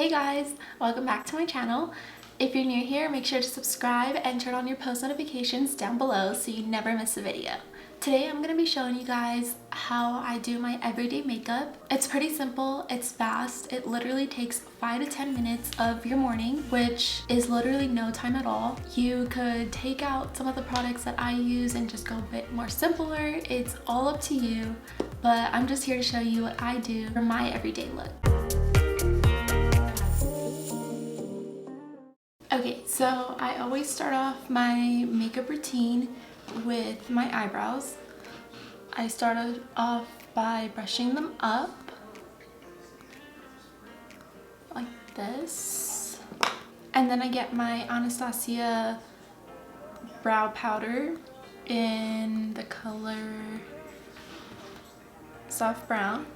Hey guys, welcome back to my channel. If you're new here, make sure to subscribe and turn on your post notifications down below so you never miss a video. Today I'm going to be showing you guys how I do my everyday makeup. It's pretty simple, it's fast, it literally takes 5 to 10 minutes of your morning, which is literally no time at all. You could take out some of the products that I use and just go a bit more simpler. It's all up to you, but I'm just here to show you what I do for my everyday look. Okay, so I always start off my makeup routine with my eyebrows. I started off by brushing them up like this, and then I get my Anastasia brow powder in the color soft brown,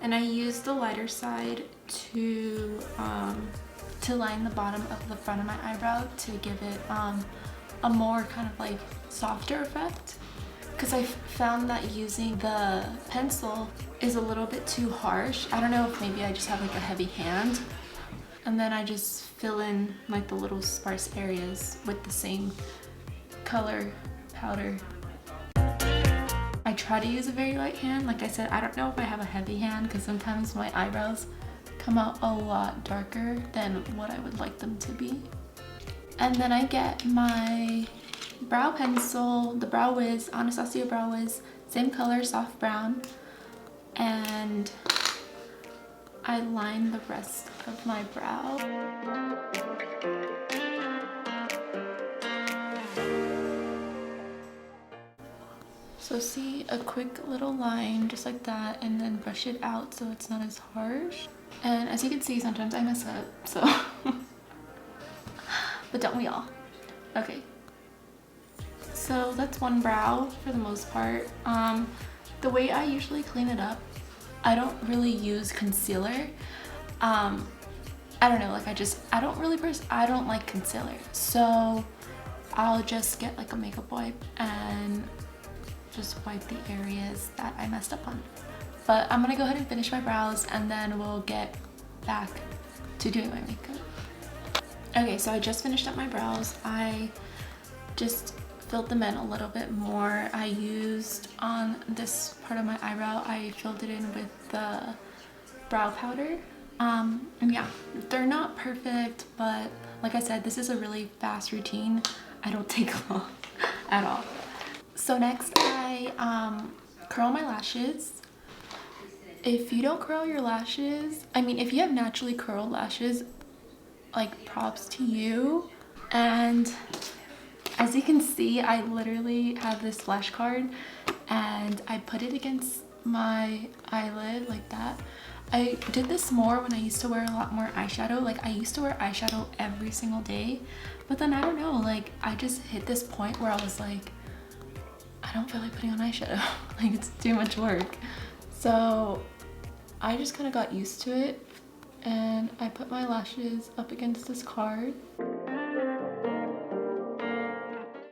and I use the lighter side to line the bottom of the front of my eyebrow to give it a more kind of like softer effect, because I found that using the pencil is a little bit too harsh. I don't know if maybe I just have like a heavy hand, and then I just fill in like the little sparse areas with the same color powder. I try to use a very light hand. Like I said, I don't know if I have a heavy hand because sometimes my eyebrows come out a lot darker than what I would like them to be. And then I get my brow pencil, the Brow Wiz, Anastasia Brow Wiz, same color, soft brown, and I line the rest of my brow. So see, a quick little line just like that, and then brush it out so it's not as harsh. And as you can see, sometimes I mess up, so but don't we all? Okay, so that's one brow for the most part. The way I usually clean it up, I don't really use concealer. I don't know, like I don't like concealer, so I'll just get like a makeup wipe and just wipe the areas that I messed up on. But I'm gonna go ahead and finish my brows and then we'll get back to doing my makeup. Okay, so I just finished up my brows. I just filled them in a little bit more. I used on this part of my eyebrow, I filled it in with the brow powder. And yeah, they're not perfect, but like I said, this is a really fast routine. I don't take long at all. So next I curl my lashes. If you don't curl your lashes, I mean, if you have naturally curled lashes, like props to you. And as you can see, I literally have this flashcard and I put it against my eyelid like that. I did this more when I used to wear a lot more eyeshadow. Like I used to wear eyeshadow every single day, but then I don't know, like I just hit this point where I was like, I don't feel like putting on eyeshadow. Like it's too much work. So I just kind of got used to it, and I put my lashes up against this card.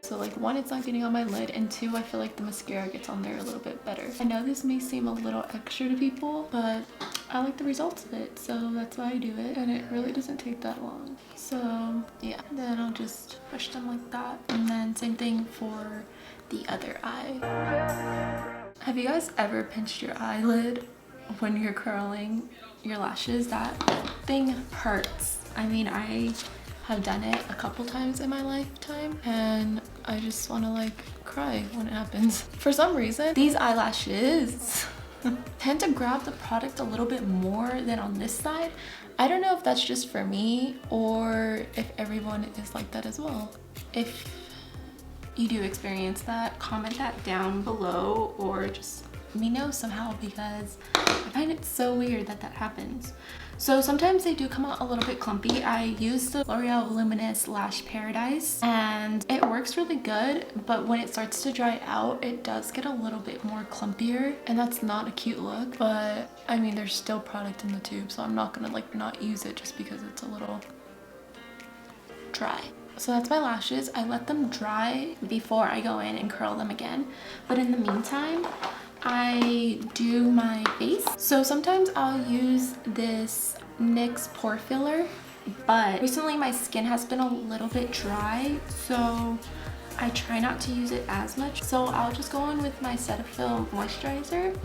So like one, it's not getting on my lid, and two, I feel like the mascara gets on there a little bit better. I know this may seem a little extra to people, but I like the results of it, so that's why I do it, and it really doesn't take that long. So yeah, then I'll just push them like that, and then same thing for the other eye. Have you guys ever pinched your eyelid when you're curling your lashes? That thing hurts. I mean, I have done it a couple times in my lifetime, and I just want to like cry when it happens. For some reason, these eyelashes tend to grab the product a little bit more than on this side. I don't know if that's just for me or if everyone is like that as well. If you do experience that, comment that down below or just let me know somehow, because I find it so weird that that happens. So sometimes they do come out a little bit clumpy. I use the L'Oreal Voluminous Lash Paradise and it works really good, but when it starts to dry out, it does get a little bit more clumpier, and that's not a cute look. But I mean, there's still product in the tube, so I'm not gonna like not use it just because it's a little dry. So that's my lashes. I let them dry before I go in and curl them again. But in the meantime, I do my face. So sometimes I'll use this NYX pore filler, but recently my skin has been a little bit dry, so I try not to use it as much. So I'll just go in with my Cetaphil moisturizer,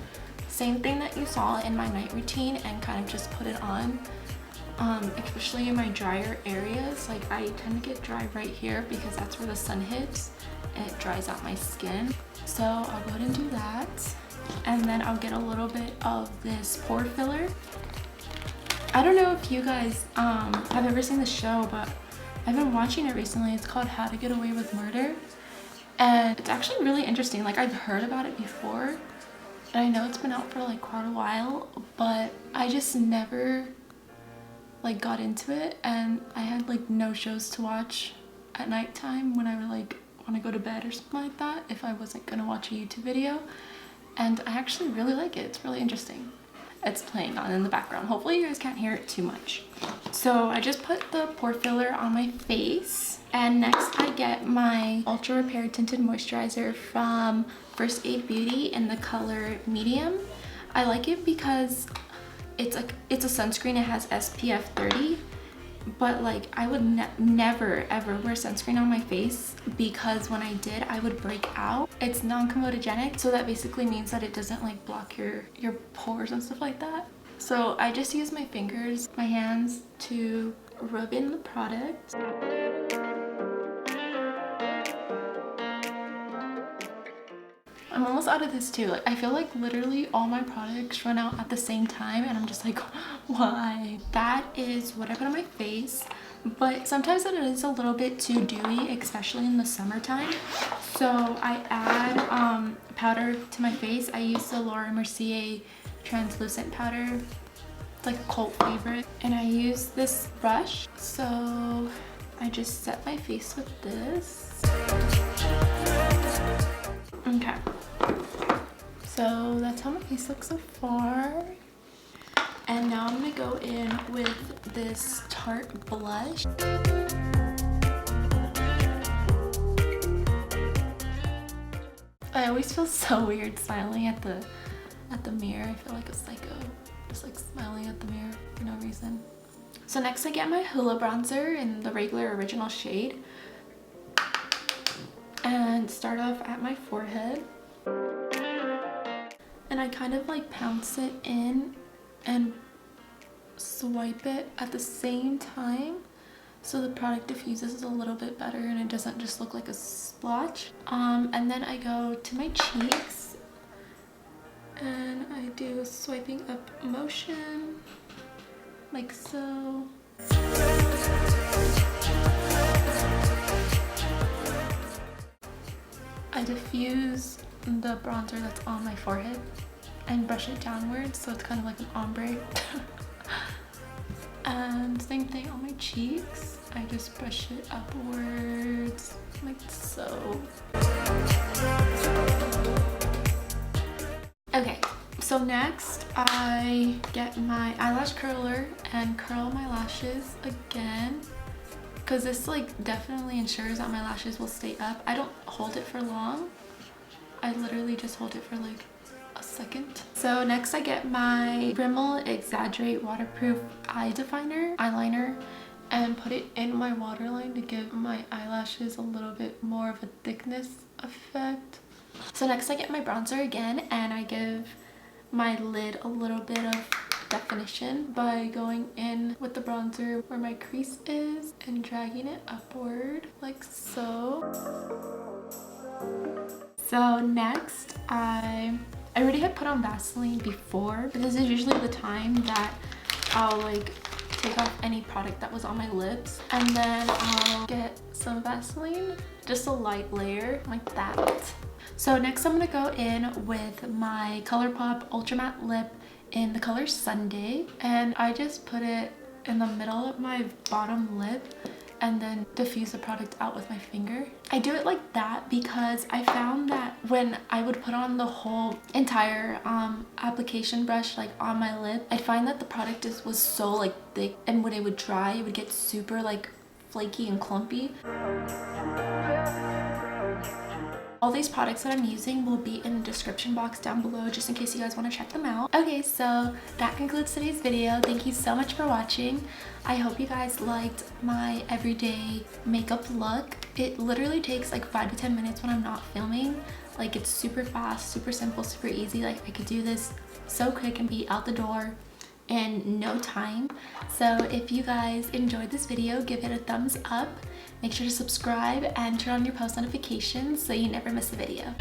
same thing that you saw in my night routine, and kind of just put it on. Especially in my drier areas. Like I tend to get dry right here because that's where the sun hits and it dries out my skin. So I'll go ahead and do that. And then I'll get a little bit of this pore filler. I don't know if you guys have ever seen the show, but I've been watching it recently. It's called How to Get Away with Murder. And it's actually really interesting. Like I've heard about it before. And I know it's been out for like quite a while, but I just never like got into it, and I had like no shows to watch at nighttime when I would like want to go to bed or something like that if I wasn't gonna watch a YouTube video. And I actually really like it. It's really interesting. It's playing on in the background. Hopefully you guys can't hear it too much. So I just put the pore filler on my face, and next I get my Ultra Repair Tinted Moisturizer from First Aid Beauty in the color medium. I like it because it's a sunscreen. It has SPF 30, but like I would never ever wear sunscreen on my face because when I did, I would break out. It's non-comedogenic, so that basically means that it doesn't like block your pores and stuff like that. So I just use my fingers, my hands to rub in the product. I'm almost out of this too. Like I feel like literally all my products run out at the same time, and I'm just like, why? That is what I put on my face, but sometimes it is a little bit too dewy, especially in the summertime. So I add powder to my face. I use the Laura Mercier translucent powder. It's like a cult favorite, and I use this brush. So I just set my face with this. Okay, so that's how my face looks so far. And now I'm gonna go in with this Tarte blush. I always feel so weird smiling at the mirror. I feel like a psycho, just like smiling at the mirror for no reason. So next I get my Hoola bronzer in the regular original shade, and start off at my forehead, and I kind of like pounce it in and swipe it at the same time so the product diffuses a little bit better and it doesn't just look like a splotch. And then I go to my cheeks and I do a swiping up motion like so. I diffuse the bronzer that's on my forehead and brush it downwards so it's kind of like an ombre. And same thing on my cheeks. I just brush it upwards like so. Okay, so next I get my eyelash curler and curl my lashes again, because this like definitely ensures that my lashes will stay up. I don't hold it for long. I literally just hold it for like a second. So next I get my Rimmel Exaggerate Waterproof Eye Definer eyeliner and put it in my waterline to give my eyelashes a little bit more of a thickness effect. So next I get my bronzer again, and I give my lid a little bit of definition by going in with the bronzer where my crease is and dragging it upward like so. So next I already had put on Vaseline before, but this is usually the time that I'll like take off any product that was on my lips, and then I'll get some Vaseline, just a light layer like that. So next I'm gonna go in with my ColourPop Ultra Matte Lip in the color Sunday, and I just put it in the middle of my bottom lip and then diffuse the product out with my finger. I do it like that because I found that when I would put on the whole entire application brush like on my lip, I'd find that the product was so like thick, and when it would dry it would get super like flaky and clumpy. All these products that I'm using will be in the description box down below just in case you guys want to check them out. Okay, so that concludes today's video. Thank you so much for watching. I hope you guys liked my everyday makeup look. It literally takes like 5 to 10 minutes when I'm not filming. Like, it's super fast, super simple, super easy. Like, I could do this so quick and be out the door in no time. So if you guys enjoyed this video, give it a thumbs up. Make sure to subscribe and turn on your post notifications so you never miss a video.